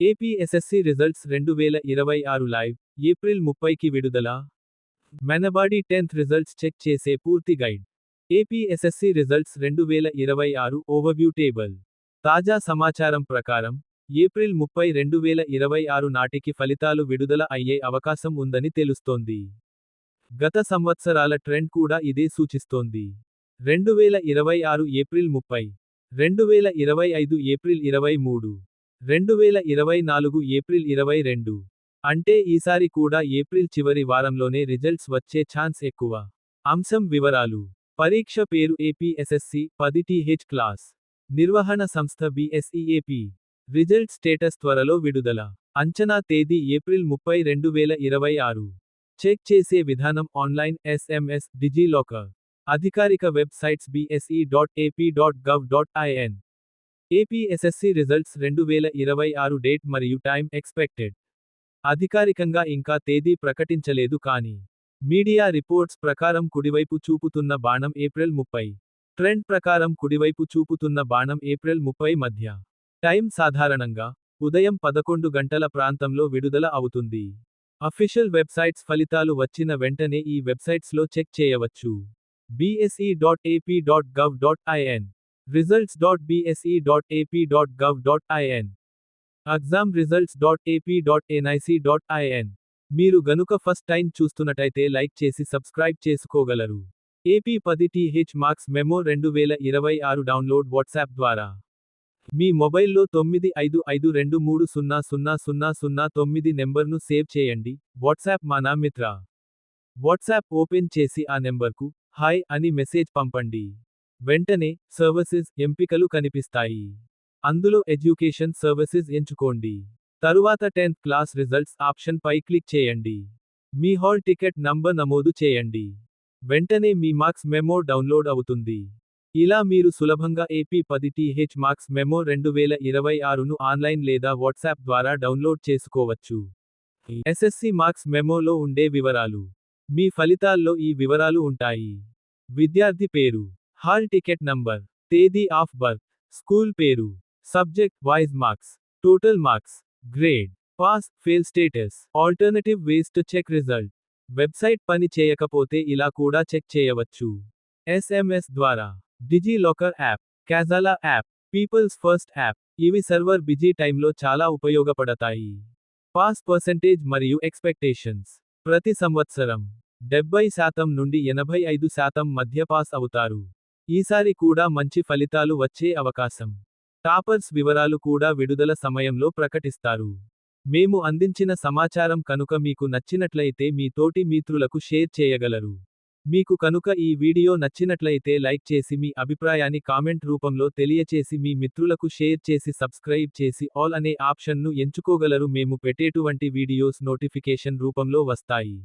APSSC results 2026 live, April 30కి విడుదల. మెనబాడి 10th results check చేసే పూర్తి guide. APSSC results 2026 overview table. తాజా సమాచారం ప్రకారం, ఏప్రిల్ 30, 2026 నాటికి ఫలితాలు విడుదల అయ్యే అవకాశం ఉందని తెలుస్తోంది. గత సంవత్సరాల ట్రెండ్ కూడా ఇదే సూచిస్తోంది. 2026 ఏప్రిల్ 30, 2025 ఏప్రిల్ 23, 2024 ఏప్రిల్ 22. అంటే ఈసారి కూడా ఏప్రిల్ చివరి వారంలోనే రిజల్ట్స్ వచ్చే ఛాన్స్ ఎక్కువ. అంశం వివరాలు. పరీక్ష పేరు ఏపీఎస్ఎస్సీ 10th క్లాస్. నిర్వహణ సంస్థ బీఎస్ఈఏపీ. రిజల్ట్ స్టేటస్ త్వరలో విడుదల. అంచనా తేదీ ఏప్రిల్ 30, 2026. చెక్ చేసే విధానం ఆన్లైన్, ఎస్ఎంఎస్, డిజిలాకర్. అధికారిక websites bse.ap.gov.in. APSSC results 2026 date మరియు టైం ఎక్స్పెక్టెడ్. అధికారికంగా ఇంకా తేదీ ప్రకటించలేదు కానీ, మీడియా రిపోర్ట్స్ ప్రకారం కుడివైపు చూపుతున్న బాణం ఏప్రిల్ 30. ట్రెండ్ ప్రకారం కుడివైపు చూపుతున్న బాణం ఏప్రిల్ 30 మధ్య. టైం సాధారణంగా ఉదయం 11 గంటల ప్రాంతంలో విడుదల అవుతుంది. అఫీషియల్ వెబ్సైట్స్ ఫలితాలు వచ్చిన వెంటనే ఈ వెబ్సైట్స్లో చెక్ చేయవచ్చు. bse.ap.gov.in, results.bse.ap.gov.in, examresults.ap.nic.in. మీరు గనుక ఫస్ట్ టైం చూస్తున్నట్టయితే లైక్ చేసి సబ్స్క్రైబ్ చేసుకోగలరు. AP 10th marks memo 2026 download WhatsApp ద్వారా. మీ మొబైల్లో 9552300009 నెంబర్ను సేవ్ చేయండి. వాట్సాప్ మానా మిత్ర. వాట్సాప్ ఓపెన్ చేసి ఆ నెంబర్కు హాయ్ అని మెసేజ్ పంపండి. వెంటనే సర్వీసెస్ ఎంపికలు కనిపిస్తాయి. అందులో ఎడ్యుకేషన్ సర్వీసెస్ ఎంచుకోండి. తరువాత 10th క్లాస్ రిజల్ట్స్ ఆప్షన్ పై క్లిక్ చేయండి. మీ హాల్ టికెట్ నంబర్ నమోదు చేయండి. వెంటనే మీ మార్క్స్ మెమో డౌన్లోడ్ అవుతుంది. ఇలా మీరు సులభంగా ఏపీ 10th మార్క్స్ మెమో 2026ను ఆన్లైన్ లేదా వాట్సాప్ ద్వారా డౌన్లోడ్ చేసుకోవచ్చు. ఎస్ఎస్సీ మార్క్స్ మెమోలో ఉండే వివరాలు. మీ ఫలితాల్లో ఈ వివరాలు ఉంటాయి. విద్యార్థి పేరు, హాల్ టికెట్ నంబర్, తేదీ ఆఫ్ బర్త్, స్కూల్ పేరు, subject wise marks, total marks, grade, pass, fail status. Alternative ways to check result. Website పని చేయకపోతే ఇలా కూడా చెక్ చేయవచ్చు. ఎస్ఎంఎస్ ద్వారా, DigiLocker app, Kaizala app, People's First app. ఇవి సర్వర్ బిజీ టైంలో చాలా ఉపయోగపడతాయి. పాస్ పర్సెంటేజ్ మరియు ఎక్స్పెక్టేషన్స్. ప్రతి సంవత్సరం 70% నుండి 85% మధ్య పాస్ అవుతారు. ఈసారి కూడా మంచి ఫలితాలు వచ్చే అవకాశం. టాపర్స్ వివరాలు కూడా విడుదల సమయంలో ప్రకటిస్తారు. మేము అందించిన సమాచారం కనుక మీకు నచ్చినట్లయితే మీ తోటి మిత్రులకు షేర్ చేయగలరు. మీకు కనుక ఈ వీడియో నచ్చినట్లయితే లైక్ చేసి మీ అభిప్రాయాన్ని కామెంట్ రూపంలో తెలియచేసి మీ మిత్రులకు షేర్ చేసి సబ్స్క్రైబ్ చేసి ఆల్ అనే ఆప్షన్ను ఎంచుకోగలరు. మేము పెట్టేటువంటి వీడియోస్ నోటిఫికేషన్ రూపంలో వస్తాయి.